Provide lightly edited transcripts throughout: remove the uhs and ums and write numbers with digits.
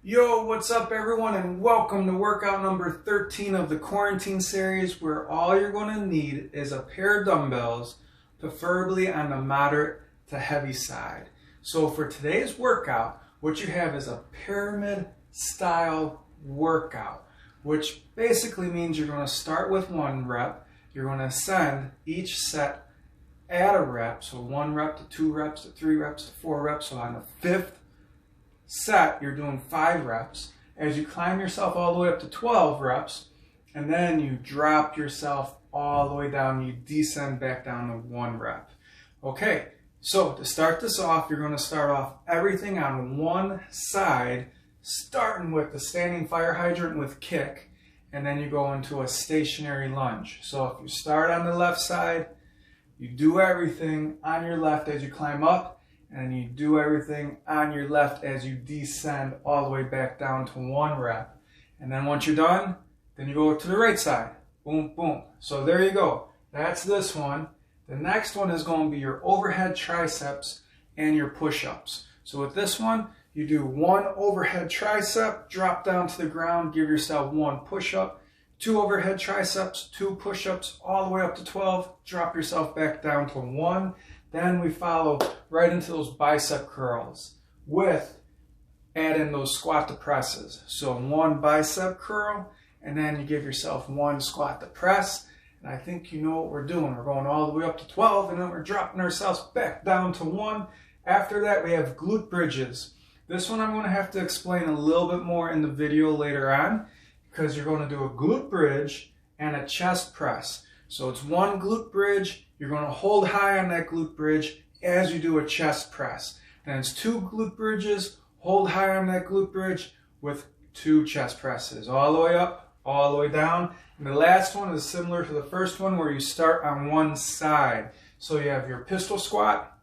Yo, what's up everyone, and welcome to workout number 13 of the quarantine series, where all you're going to need is a pair of dumbbells, preferably on the moderate to heavy side. So for today's workout, what you have is a pyramid style workout, which basically means you're going to start with 1 rep, you're going to ascend each set at a rep, so 1 rep to 2 reps to 3 reps to 4 reps, so on the 5th set, you're doing 5 reps. As you climb yourself all the way up to 12 reps, and then you drop yourself all the way down, you descend back down to 1 rep. Okay, so to start this off, you're going to start off everything on one side, starting with the standing fire hydrant with kick, and then you go into a stationary lunge. So if you start on the left side, you do everything on your left as you climb up, and you do everything on your left as you descend all the way back down to 1 rep. And then once you're done, then you go to the right side. Boom, boom. So there you go. That's this one. The next one is going to be your overhead triceps and your push-ups. So with this one, you do 1 overhead tricep, drop down to the ground, give yourself 1 push-up, 2 overhead triceps, 2 push-ups, all the way up to 12, drop yourself back down to 1. Then we follow right into those bicep curls with add in those squat to presses. So 1 bicep curl, and then you give yourself 1 squat to press. And I think you know what we're doing. We're going all the way up to 12, and then we're dropping ourselves back down to 1. After that, we have glute bridges. This one I'm going to have to explain a little bit more in the video later on, because you're going to do a glute bridge and a chest press. So it's 1 glute bridge. You're going to hold high on that glute bridge as you do a chest press. Then it's 2 glute bridges, hold high on that glute bridge with 2 chest presses. All the way up, all the way down. And the last one is similar to the first one, where you start on one side. So you have your pistol squat,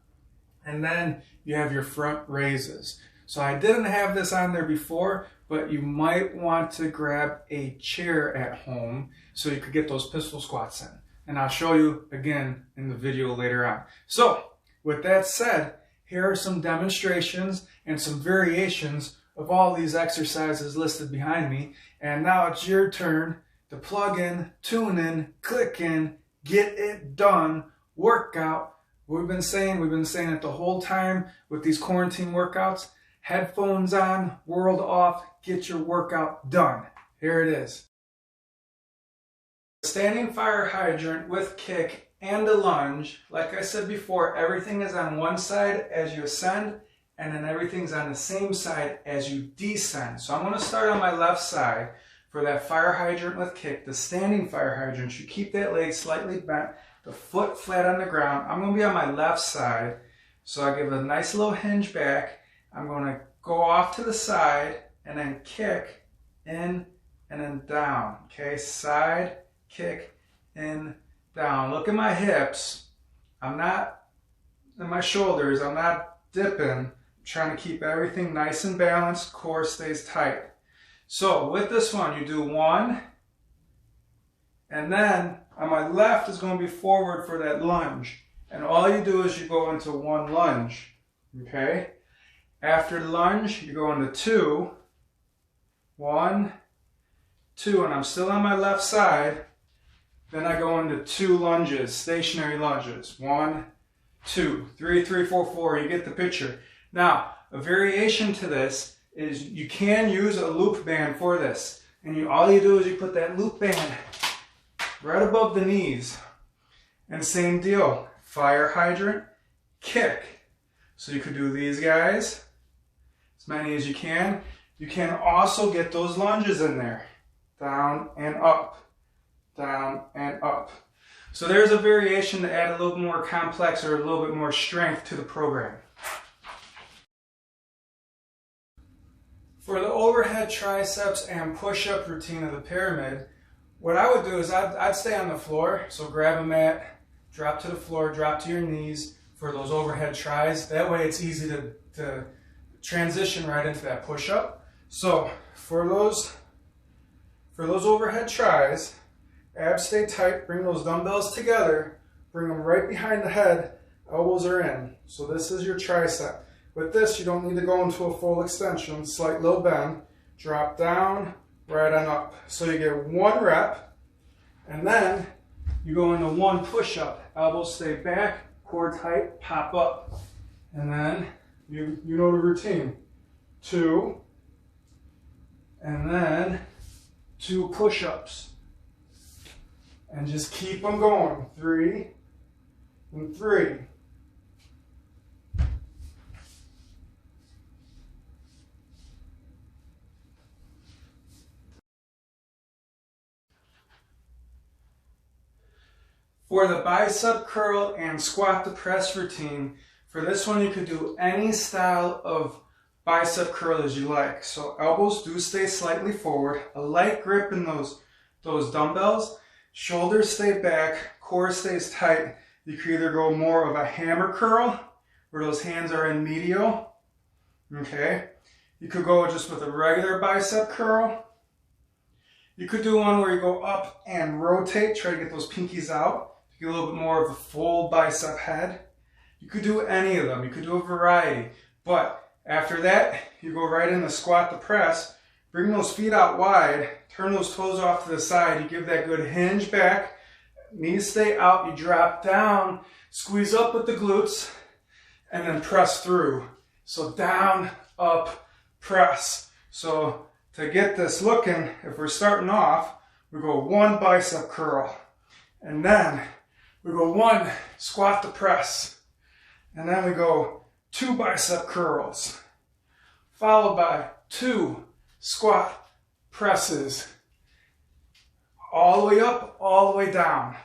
and then you have your front raises. So I didn't have this on there before, but you might want to grab a chair at home so you could get those pistol squats in. And I'll show you again in the video later on. So with that said, here are some demonstrations and some variations of all these exercises listed behind me. And now it's your turn to plug in, tune in, click in, get it done, workout. We've been saying it the whole time with these quarantine workouts. Headphones on, world off, get your workout done. Here it is. Standing fire hydrant with kick and a lunge. Like I said before, everything is on one side as you ascend, and then everything's on the same side as you descend. So I'm going to start on my left side for that fire hydrant with kick, the standing fire hydrant. You keep that leg slightly bent, the foot flat on the ground. I'm going to be on my left side, so I give a nice little hinge back. I'm going to go off to the side and then kick in and then down. Okay, side, kick, in, down. Look at my hips. I'm not in my shoulders. I'm not dipping. I'm trying to keep everything nice and balanced. Core stays tight. So with this one, you do 1, and then on my left is going to be forward for that lunge. And all you do is you go into 1 lunge. Okay? After the lunge, you go into 2. 1, 2, and I'm still on my left side. Then I go into 2 lunges, stationary lunges. 1, 2, 3, 3, 4, 4. You get the picture. Now, a variation to this is you can use a loop band for this. And all you do is you put that loop band right above the knees. And same deal, fire hydrant, kick. So you could do these guys, as many as you can. You can also get those lunges in there. Down and up. Down and up. So there's a variation to add a little more complex or a little bit more strength to the program. For the overhead triceps and push-up routine of the pyramid, what I would do is I'd stay on the floor. So grab a mat, drop to the floor, drop to your knees for those overhead tries. That way it's easy to transition right into that push-up. So for those overhead tries, abs stay tight, bring those dumbbells together, bring them right behind the head, elbows are in. So this is your tricep. With this, you don't need to go into a full extension, slight little bend. drop down, right on up. So you get 1 rep, and then you go into 1 push-up. Elbows stay back, core tight, pop up. And then you know the routine. 2, and then 2 push-ups. And just keep them going. 3, and 3. For the bicep curl and squat to press routine, for this one you could do any style of bicep curl as you like. So elbows do stay slightly forward, a light grip in those dumbbells, shoulders stay back, core stays tight. You could either go more of a hammer curl, where those hands are in medial, okay? You could go just with a regular bicep curl. You could do one where you go up and rotate, try to get those pinkies out. Get a little bit more of a full bicep head. You could do any of them. You could do a variety. But after that, you go right in the squat to press. Bring those feet out wide. Turn those toes off to the side. You give that good hinge back. Knees stay out. You drop down. Squeeze up with the glutes. And then press through. So down, up, press. So to get this looking, if we're starting off, we go 1 bicep curl. And then we go 1 squat to press, and then we go 2 bicep curls, followed by 2 squat presses, all the way up, all the way down.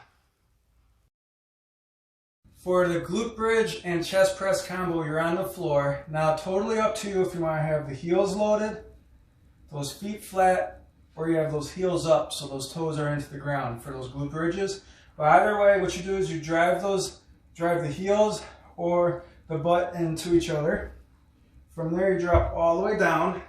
For the glute bridge and chest press combo, you're on the floor. Now totally up to you if you want to have the heels loaded, those feet flat, or you have those heels up so those toes are into the ground for those glute bridges. But either way, what you do is you drive the heels or the butt into each other. From there, you drop all the way down.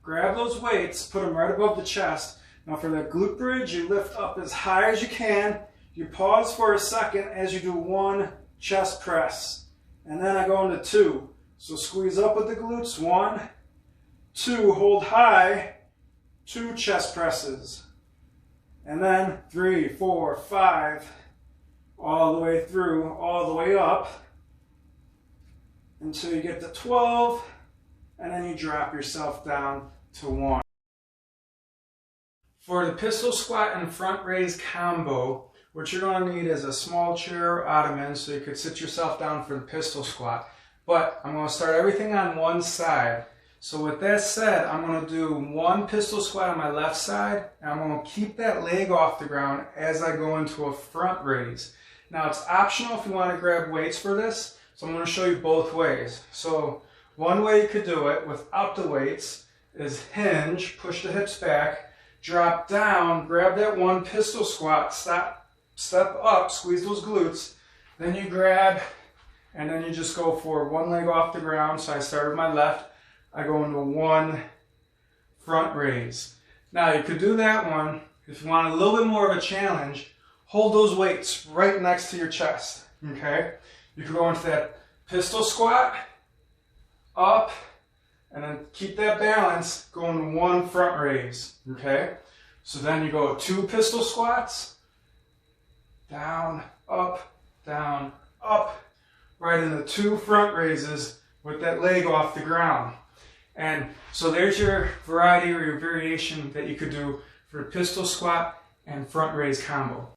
Grab those weights, put them right above the chest. Now for that glute bridge, you lift up as high as you can. You pause for a second as you do 1 chest press. And then I go into 2. So squeeze up with the glutes. 1, 2, hold high, 2 chest presses. And then 3, 4, 5, all the way through, all the way up, until you get to 12, and then you drop yourself down to 1. For the pistol squat and front raise combo, what you're going to need is a small chair or ottoman, so you could sit yourself down for the pistol squat. But I'm going to start everything on one side. So with that said, I'm going to do 1 pistol squat on my left side, and I'm going to keep that leg off the ground as I go into a front raise. Now it's optional if you want to grab weights for this, so I'm going to show you both ways. So one way you could do it without the weights is hinge, push the hips back, drop down, grab that 1 pistol squat, step up, squeeze those glutes, then you grab, and then you just go for 1 leg off the ground. So I start with my left, I go into 1 front raise. Now you could do that one. If you want a little bit more of a challenge, hold those weights right next to your chest, okay? You could go into that pistol squat, up, and then keep that balance, go into 1 front raise, okay? So then you go 2 pistol squats, down, up, right into 2 front raises with that leg off the ground. And so there's your variety or your variation that you could do for pistol squat and front raise combo.